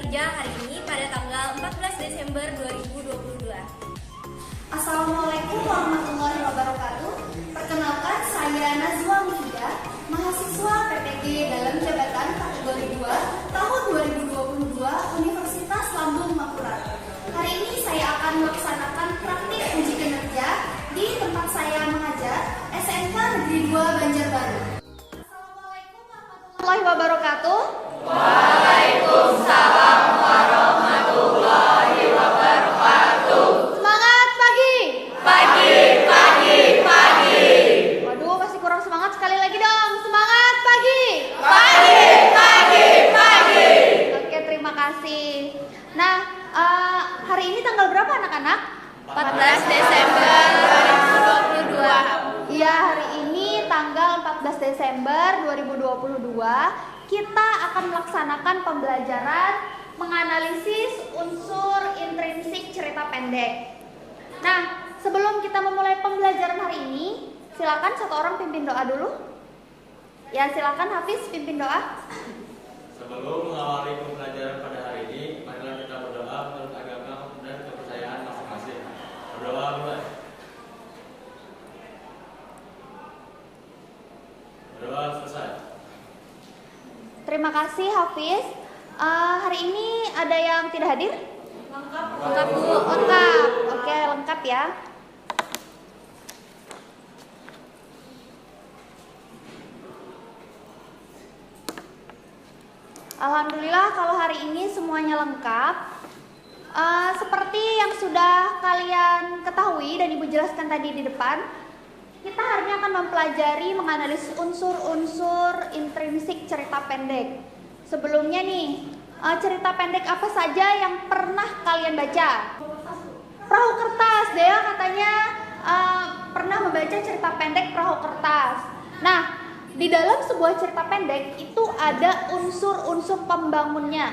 kerja hari ini pada tanggal 14 Desember 2022. Assalamualaikum warahmatullahi wabarakatuh. Perkenalkan, saya Nazwa Mufida, mahasiswa PPG dalam jabatan kategori 2 tahun 2022 Universitas Lambung Makurat. Hari ini saya akan melaksanakan praktik uji kinerja di tempat saya mengajar SMK Negeri 2 Banjarbaru. Assalamualaikum warahmatullahi wabarakatuh. Waalaikumsalam warahmatullahi wabarakatuh. Semangat pagi. Pagi. Waduh, masih kurang semangat, sekali lagi dong. Semangat pagi. Pagi. Oke, terima kasih. Nah, hari ini tanggal berapa anak-anak? 14 Desember 2022. Iya, hari ini tanggal 14 Desember 2022 kita akan melaksanakan pembelajaran menganalisis unsur intrinsik cerita pendek. Nah, sebelum kita memulai pembelajaran hari ini, silakan satu orang pimpin doa dulu. Ya, silakan Hafiz pimpin doa. Sebelum mengawali pembelajaran pada hari ini, marilah kita berdoa menurut agama dan kepercayaan masing-masing. Berdoa mulai. Berdoa selesai. Terima kasih Hafiz. Hari ini ada yang tidak hadir? Lengkap Bu. Lengkap. Oke, lengkap ya. Alhamdulillah kalau hari ini semuanya lengkap. Seperti yang sudah kalian ketahui dan Ibu jelaskan tadi di depan, kita hari ini akan mempelajari menganalisis unsur-unsur intrinsik cerita pendek. Sebelumnya nih, cerita pendek apa saja yang pernah kalian baca? Perahu Kertas, Dea katanya pernah membaca cerita pendek Perahu Kertas. Nah, di dalam sebuah cerita pendek itu ada unsur-unsur pembangunnya.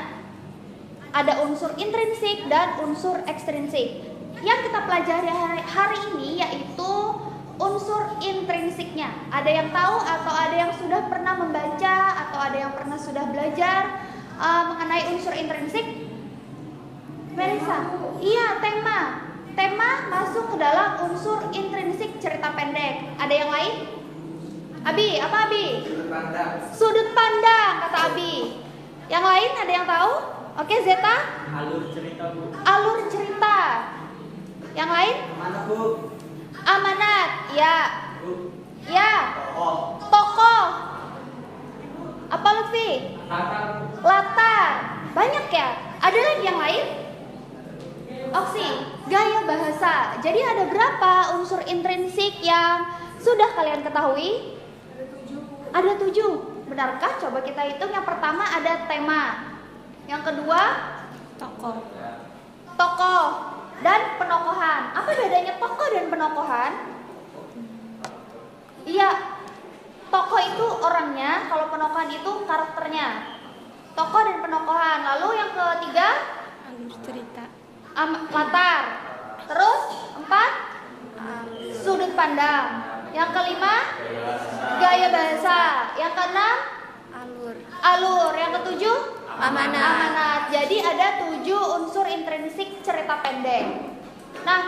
Ada unsur intrinsik dan unsur ekstrinsik. Yang kita pelajari hari ini yaitu unsur intrinsiknya. Ada yang tahu atau ada yang sudah pernah membaca atau ada yang pernah sudah belajar mengenai unsur intrinsik? Melissa? Iya, tema masuk ke dalam unsur intrinsik cerita pendek. Ada yang lain? Abi, apa Abi? Sudut pandang, kata Abi. Yang lain ada yang tahu? Oke, Zeta? Alur cerita, Bu. Alur cerita. Yang lain? Mana, Bu? Amanat, ya. Bu. Ya. Tokoh. Apa Lutfi? Latar. Banyak ya? Ada lagi yang lain? Oksi, gaya bahasa. Jadi ada berapa unsur intrinsik yang sudah kalian ketahui? Ada 7. Benarkah? Coba kita hitung. Yang pertama ada tema. Yang kedua tokoh dan penokohan. Apa bedanya tokoh dan penokohan? Iya, tokoh itu orangnya, kalau penokohan itu karakternya. Tokoh dan penokohan. Lalu yang ketiga, Alur cerita. latar. Terus 4, sudut pandang. Yang kelima, gaya bahasa. Yang keenam, alur. Yang ketujuh, amanat. Jadi ada 7 unsur intrinsik cerita pendek. Nah,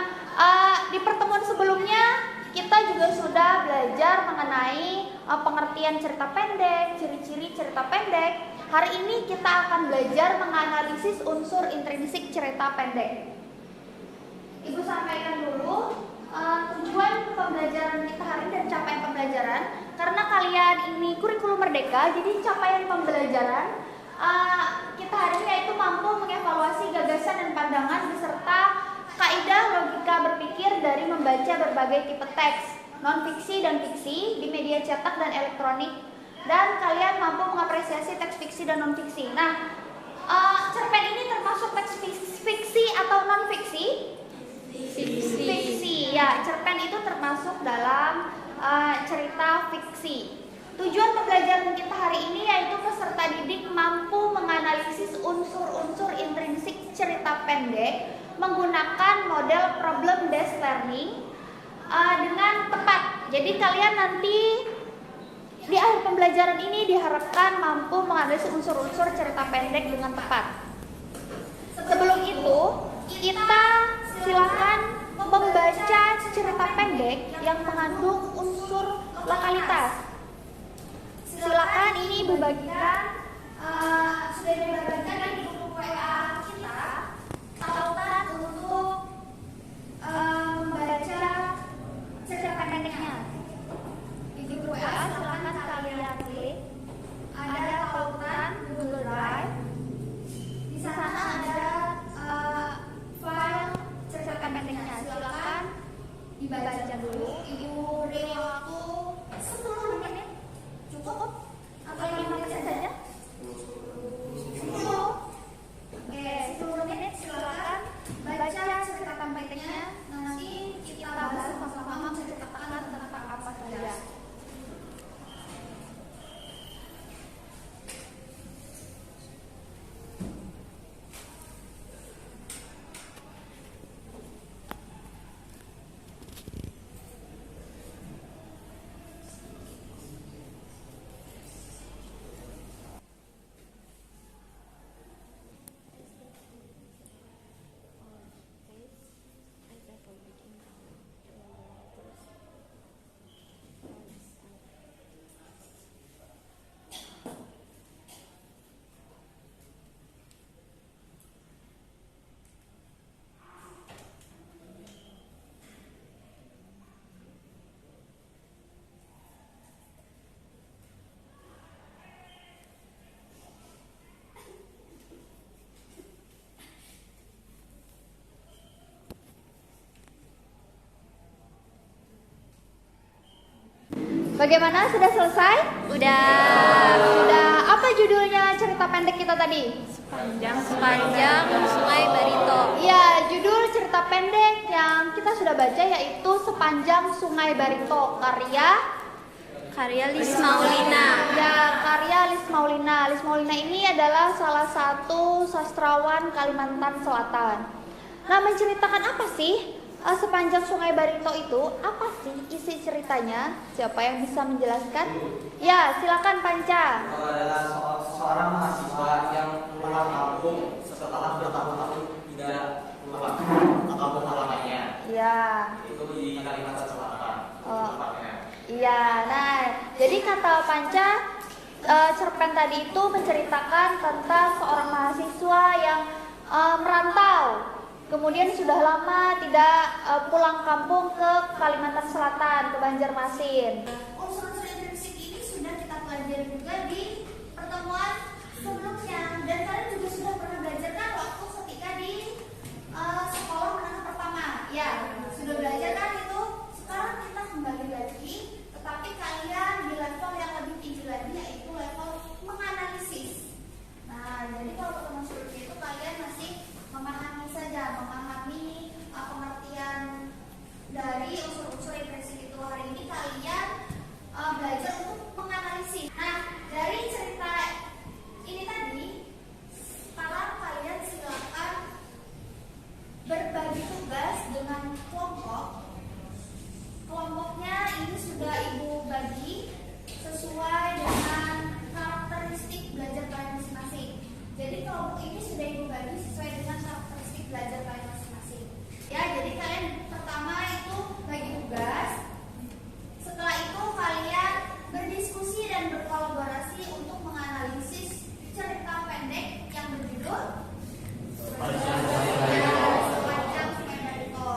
di pertemuan sebelumnya kita juga sudah belajar mengenai pengertian cerita pendek, ciri-ciri cerita pendek. Hari ini kita akan belajar menganalisis unsur intrinsik cerita pendek. Ibu sampaikan dulu tujuan pembelajaran kita hari ini dan capaian pembelajaran. Karena kalian ini kurikulum merdeka, jadi capaian pembelajaran kita hari ini yaitu mampu mengevaluasi gagasan dan pandangan beserta kaidah logika berpikir dari membaca berbagai tipe teks, non-fiksi dan fiksi di media cetak dan elektronik, dan kalian mampu mengapresiasi teks fiksi dan non-fiksi. Nah, cerpen ini termasuk teks fiksi atau non-fiksi? Fiksi. Ya, cerpen itu termasuk dalam cerita fiksi. Tujuan pembelajaran kita hari ini yaitu peserta didik mampu menganalisis unsur-unsur intrinsik cerita pendek menggunakan model problem based learning dengan tepat. Jadi kalian nanti di akhir pembelajaran ini diharapkan mampu menganalisis unsur-unsur cerita pendek dengan tepat. silakan membaca cerita pendek yang mengandung unsur lokalitas. Silakan ini Ibu bagikan, sudah dibagikan di grup WA kita tautan untuk membaca cerita pendeknya. Di grup WA silakan kalian klik, ada tautan Google Drive. Di sana ada file cerita pendeknya. Silakan dibaca dulu. Ibu beri waktu 10 menit. Cukup? Atau 5 menit saja? 10. Oke, 10 menit silakan baca cerita pendeknya. Nanti kita bahas sama-sama menceritakan tentang apa saja. Bagaimana? Sudah selesai? Sudah. Apa judulnya cerita pendek kita tadi? Sepanjang Sungai Barito. Ya, judul cerita pendek yang kita sudah baca yaitu Sepanjang Sungai Barito, karya Lis Maulina. Ya, karya Lis Maulina. Lis Maulina ini adalah salah satu sastrawan Kalimantan Selatan. Nah, menceritakan apa sih Sepanjang Sungai Barito itu? Apa sih isi ceritanya? Siapa yang bisa menjelaskan? Ya, silakan Panca. Itu adalah seorang mahasiswa yang pulang kampung setelah bertahun-tahun tidak pulang ke kampung halamannya. Ya. Itu di Kalimantan Selatan. Tempatnya. Iya, nah jadi kata Panca, cerpen tadi itu menceritakan tentang seorang mahasiswa yang merantau, kemudian sudah lama tidak pulang kampung ke Kalimantan Selatan, ke Banjarmasin. Unsur-unsur intrinsik ini sudah kita pelajari juga di pertemuan sebelumnya, dan kalian juga sudah pernah belajar kan waktu ketika di sekolah menengah pertama. Ya, sudah belajar kan itu. Sekarang kita kembali lagi, tetapi kalian di level yang lebih tinggi lagi, yaitu level menganalisis. Nah, jadi kalau pertemuan sebelumnya itu kalian masih memahami saja, memahami pengertian dari unsur-unsur intrinsik itu. Hari ini kalian belajar untuk menganalisis. Nah, dari cerita ini tadi, sekarang kalian silakan berbagi tugas dengan kelompok. Kelompoknya ini sudah Ibu bagi sesuai dengan karakteristik belajar kalian masing-masing. Jadi kelompok ini sudah Ibu bagi sesuai dengan karakteristik belajar kalian masing-masing. Ya, jadi kalian pertama itu bagi tugas. Setelah itu kalian berdiskusi dan berkolaborasi untuk menganalisis cerita pendek yang berjudul Sepanjang Sungai Barito.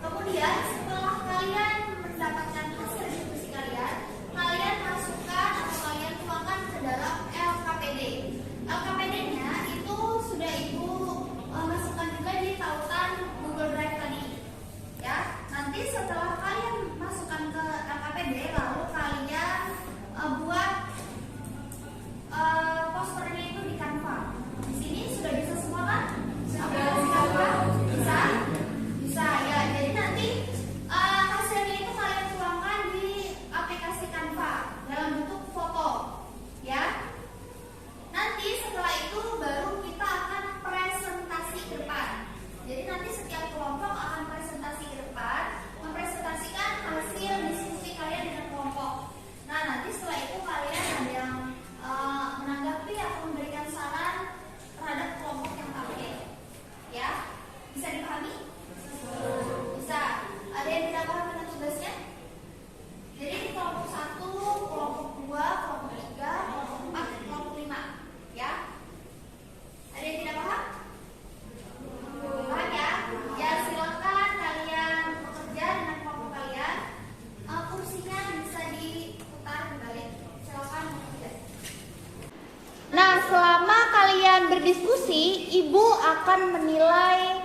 Kemudian setelah kalian mendapatkan hasil diskusi kalian, kalian masukkan atau kalian tuangkan ke dalam LKPD. LKPD-nya itu sudah Ibu masukkan juga di tautan Google Drive tadi. Ya, nanti setelah kalian masukkan ke LKPD, lalu kalian buat posternya itu di Canva. Di sini sudah bisa semua kan? Aplikasi Canva bisa? Bisa ya. Jadi nanti hasilnya itu kalian tuangkan di aplikasi Canva dalam bentuk foto, ya. Nanti setelah itu baru kita akan presentasi ke depan. Jadi nanti setiap kelompok akan presentasi ke depan, mempresentasikan hasil diskusi kalian dengan kelompok. Nah, nanti setelah itu kalian ada yang menanggapi atau memberikan saran terhadap kelompok yang pakai. Ya, bisa dipahami? ibu akan menilai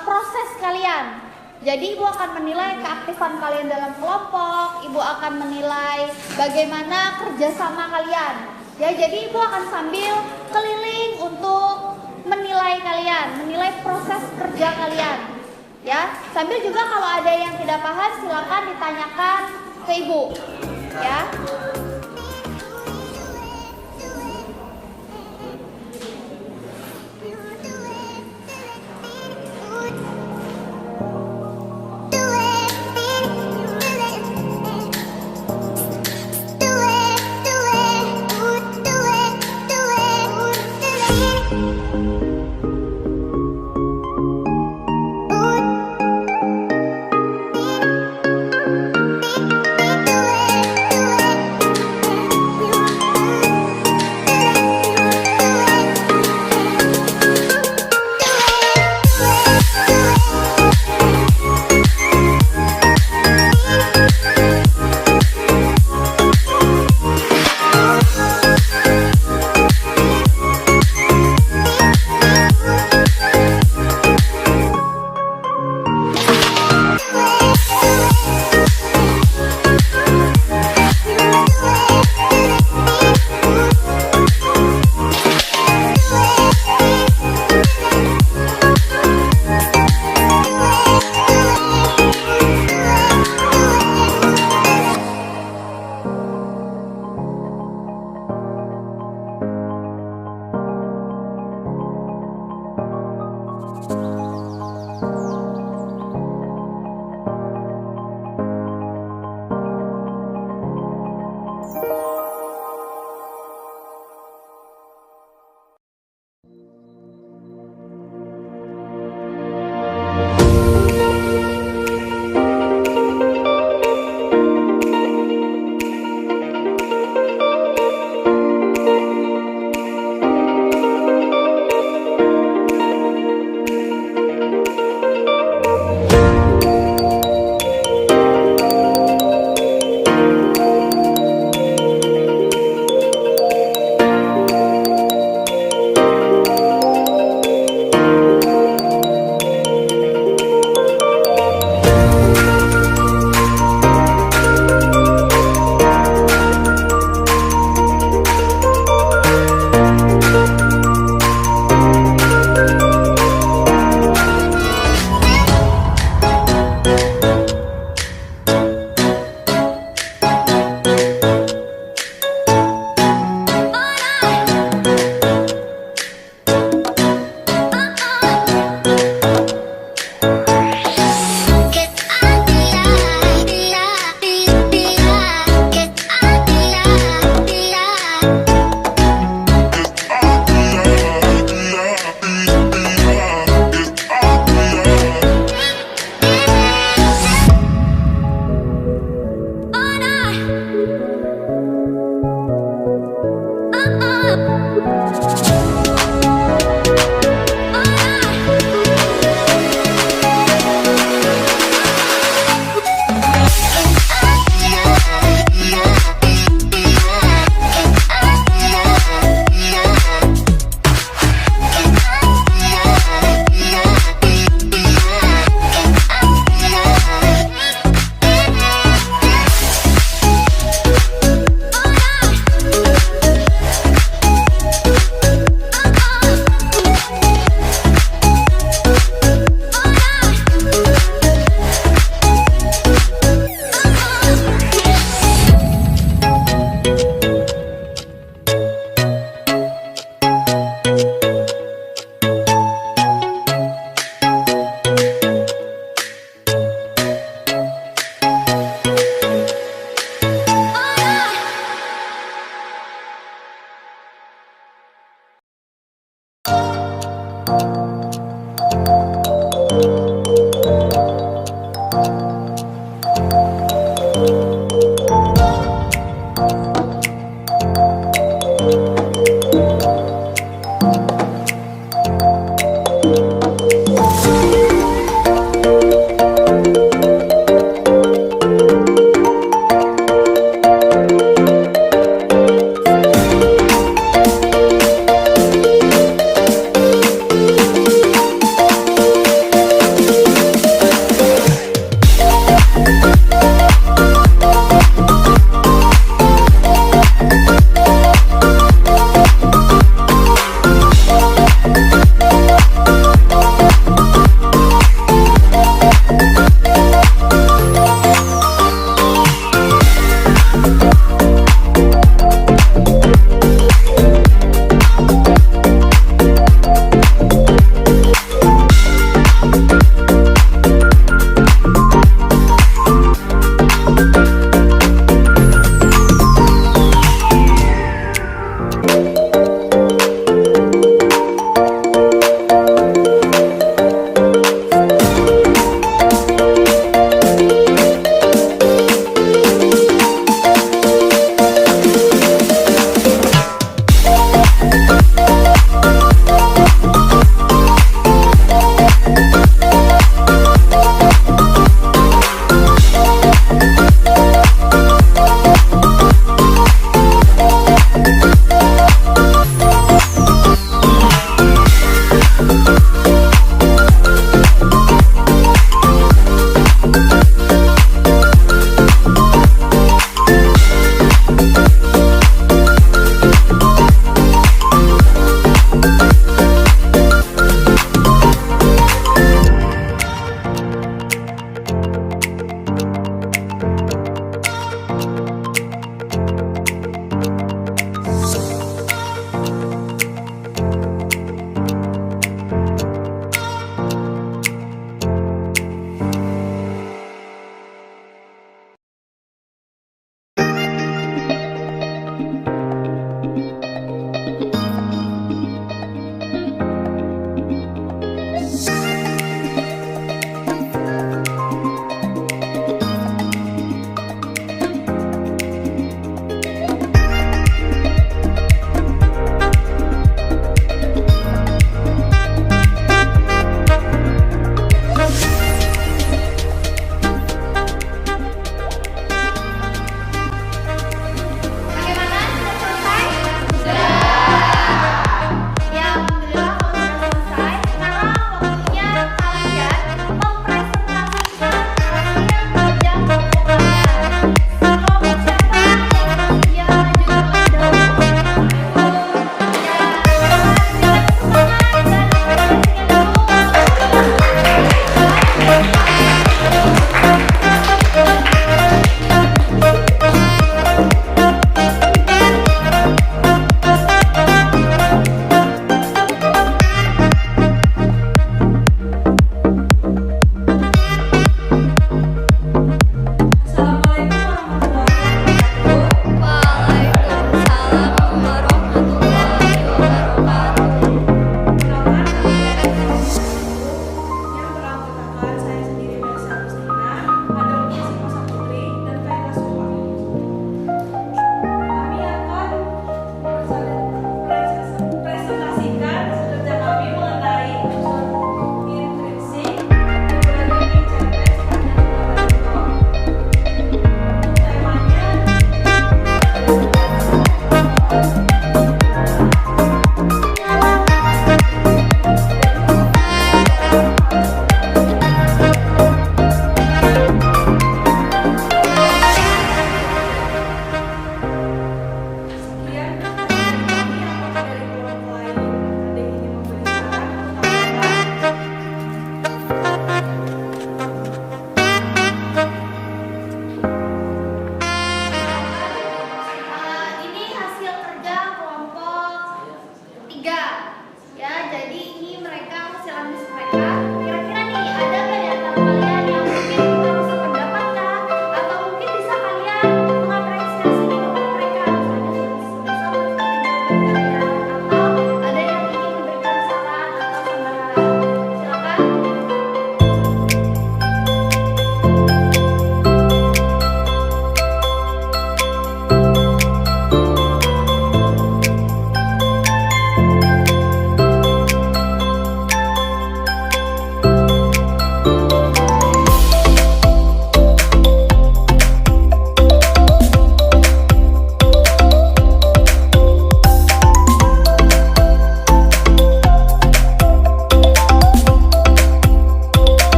proses kalian. Jadi ibu akan menilai keaktifan kalian dalam kelompok, ibu akan menilai bagaimana kerjasama kalian. Ya, jadi ibu akan sambil keliling untuk menilai kalian, menilai proses kerja kalian. Ya, sambil juga kalau ada yang tidak paham silakan ditanyakan ke ibu. Ya.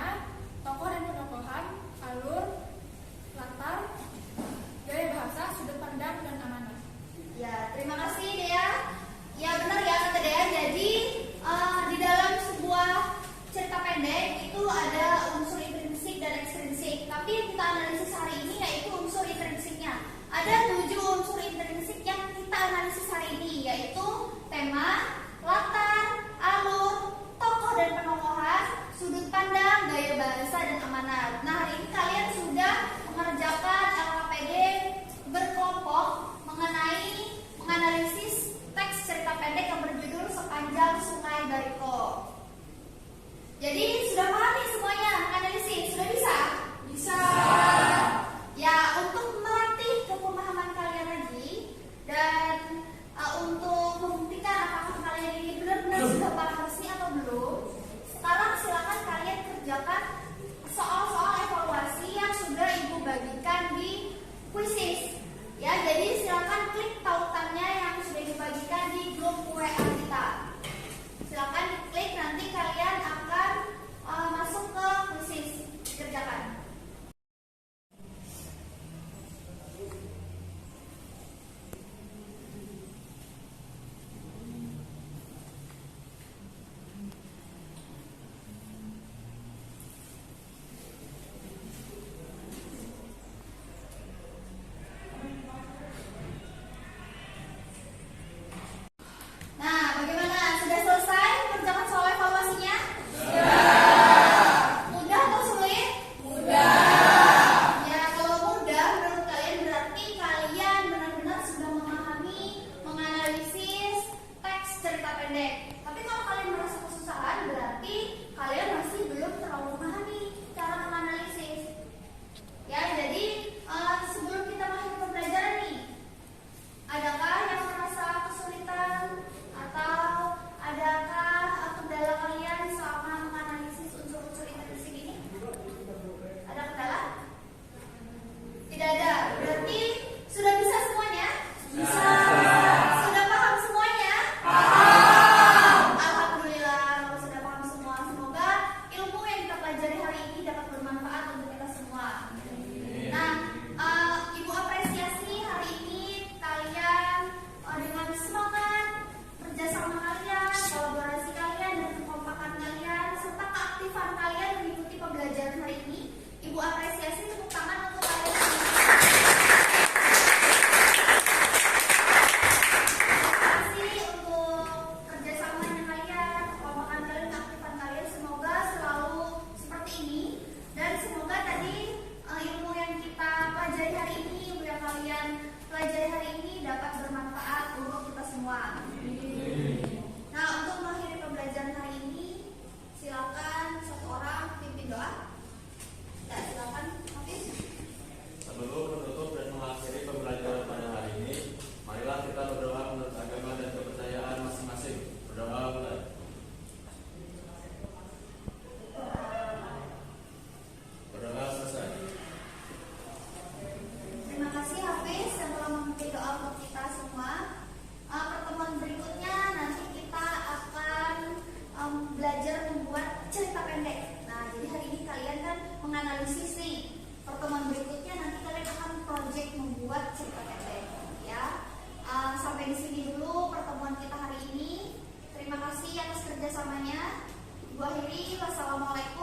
tema, tokoh dan penokohan, alur, latar, gaya bahasa, sudut pandang, dan amanah. Ya, terima kasih Dea. Ya benar ya kata Dea. Jadi di dalam sebuah cerita pendek itu ada unsur intrinsik dan ekstrinsik. Tapi yang kita analisis hari ini yaitu unsur intrinsiknya. Ada 7 unsur intrinsik yang kita analisis hari ini, yaitu tema, latar, alur, tokoh dan penokohan, sudut pandang, gaya bahasa, dan amanat. Nah, hari ini kalian sudah mengerjakan LKPD berkelompok mengenai menganalisis teks cerita pendek yang berjudul Sepanjang Sungai Barito. Jadi sudah paham nih semuanya menganalisis? Sudah bisa? Bisa. Ya, untuk melatih kepemahaman kalian lagi dan untuk membuktikan apakah kalian ini benar-benar sudah paham sih atau belum, sekarang silakan kalian kerjakan soal-soal evaluasi yang sudah Ibu bagikan di kuisis. Ya, jadi silakan klik tautannya yang sudah dibagikan di grup WA kita. Silakan diklik, nanti kalian akan masuk ke kuisis. Kerjakan. Nah, bagaimana? Sudah selesai mengerjakan soal evaluasinya? Mudah atau sulit? Ya, kalau mudah menurut kalian berarti kalian benar-benar sudah memahami menganalisis teks cerita pendek. Tapi kalau kalian merasa kesusahan berarti kalian masih belum terlalu memahami cara menganalisis. Ya, jadi sebelum kita masuk ke pembelajaran nih, adakah yang merasa kesulitan atau adakah kendala kalian selama menganalisis unsur-unsur intrinsik ini? Ada kendala? Tidak ada. Berarti sudah bisa semuanya? Bisa. Sudah paham semuanya? Paham. Alhamdulillah, kalau sudah paham semua, semoga ilmu yang kita pelajari hari ini dapat bermanfaat untuk kita semua. Nah, Ibu apresiasi hari ini kalian dengan semangat kerjasama kalian, kolaborasi kalian, dan kekompakan kalian serta keaktifan kalian mengikuti pembelajaran hari ini. Ibu apresiasi, tepuk tangan untuk kalian semua. Terima kasih untuk kerjasamanya kalian, kekompakan kalian, keaktifan kalian. Semoga selalu seperti ini dan semoga tadi ilmu yang kita pelajari hari ini, ilmu yang kalian pelajari hari ini dapat bermanfaat untuk kita semua. Nah, untuk mengakhiri pembelajaran hari ini, silakan satu orang pimpin doa. Ya, silakan Hafiz. Sebelum menutup dan mengakhiri pembelajaran pada hari ini, marilah kita berdoa menurut agama dan kepercayaan masing-masing. Berdoa mulai. Berdoa selesai. Terima kasih Hafiz yang telah memimpin doa untuk kita semua. Pertemuan berikutnya nanti kita akan belajar membuat cerita pendek. Nah, jadi hari ini kalian kan menganalisis nih. Pertemuan berikutnya nanti kalian akan project membuat cerita pendek. Ya, sampai di sini dulu pertemuan kita hari ini. Terima kasih atas kerjasamanya. Ibu akhiri, wassalamualaikum